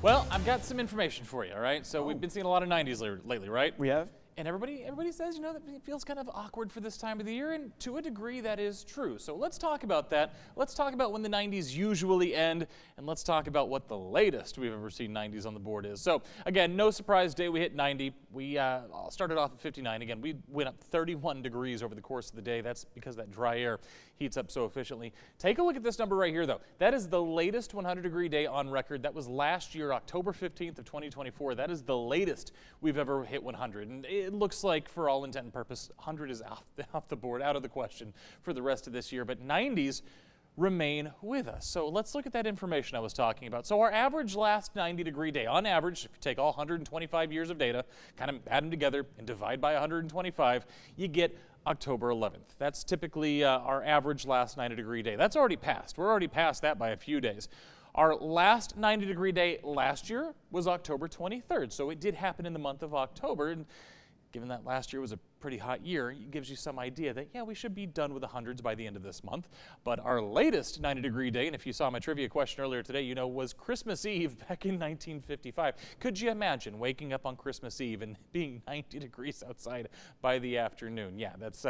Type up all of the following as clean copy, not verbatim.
Well, I've got some information for you, all right? So we've been seeing a lot of 90s lately, right? We have? And everybody says, that it feels kind of awkward for this time of the year, and to a degree that is true. So let's talk about that. Let's talk about when the 90s usually end, and let's talk about what the latest we've ever seen 90s on the board is. So again, no surprise day, we hit 90. We started off at 59. Again, we went up 31 degrees over the course of the day. That's because that dry air heats up so efficiently. Take a look at this number right here, though. That is the latest 100-degree day on record. That was last year, October 15th of 2024. That is the latest we've ever hit 100. And it looks like, for all intent and purpose, 100 is off the board, out of the question for the rest of this year. But 90s remain with us. So let's look at that information I was talking about. So our average last 90-degree day, on average, if you take all 125 years of data, kind of add them together and divide by 125, you get October 11th. That's typically our average last 90-degree day. That's already passed. We're already past that by a few days. Our last 90-degree day last year was October 23rd, so it did happen in the month of October. And given that last year was a pretty hot year, it gives you some idea that, yeah, we should be done with the hundreds by the end of this month. But our latest 90-degree day, and if you saw my trivia question earlier today, was Christmas Eve back in 1955. Could you imagine waking up on Christmas Eve and being 90 degrees outside by the afternoon? Yeah, that's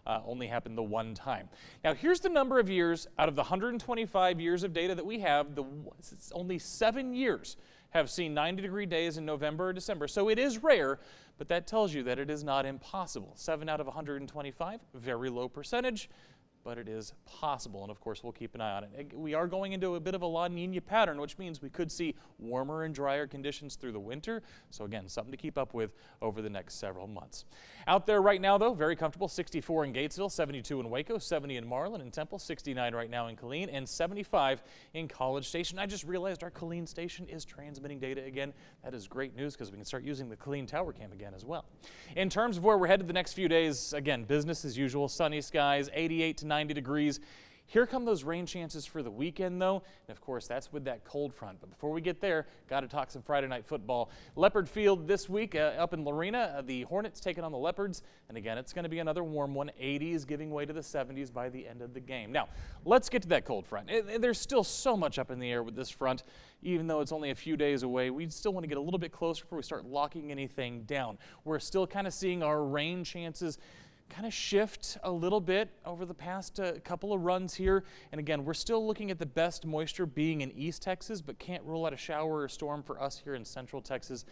only happened the one time. Now, here's the number of years out of the 125 years of data that we have. It's only 7 years have seen 90-degree days in November or December. So it is rare, but that tells you that it is not impossible. 7 out of 125, very low percentage, but it is possible, and of course we'll keep an eye on it. We are going into a bit of a La Nina pattern, which means we could see warmer and drier conditions through the winter. So again, something to keep up with over the next several months. Out there right now, though, very comfortable. 64 in Gatesville, 72 in Waco, 70 in Marlin and Temple, 69 right now in Killeen, and 75 in College Station. I just realized our Killeen station is transmitting data again. That is great news because we can start using the Killeen Tower Cam again as well. In terms of where we're headed the next few days, again, business as usual, sunny skies, 88 to 90 degrees. Here come those rain chances for the weekend, though, and of course that's with that cold front. But before we get there, got to talk some Friday night football. Leopard Field this week up in Lorena, the Hornets taking on the Leopards, and again it's going to be another warm one, 80s giving way to the 70s by the end of the game. Now let's get to that cold front. There's still so much up in the air with this front, even though it's only a few days away. We still want to get a little bit closer before we start locking anything down. We're still kind of seeing our rain chances kind of shift a little bit over the past couple of runs here. And again, we're still looking at the best moisture being in East Texas, but can't rule out a shower or storm for us here in Central Texas.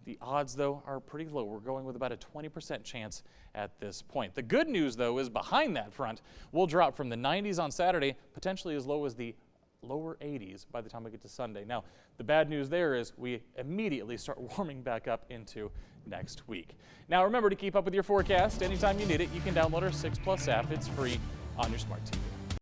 The odds, though, are pretty low. We're going with about a 20% chance at this point. The good news, though, is behind that front, we'll drop from the 90s on Saturday, potentially as low as the lower 80s by the time we get to Sunday. Now, the bad news there is we immediately start warming back up into next week. Now, remember to keep up with your forecast anytime you need it. You can download our 6 Plus app. It's free on your smart TV.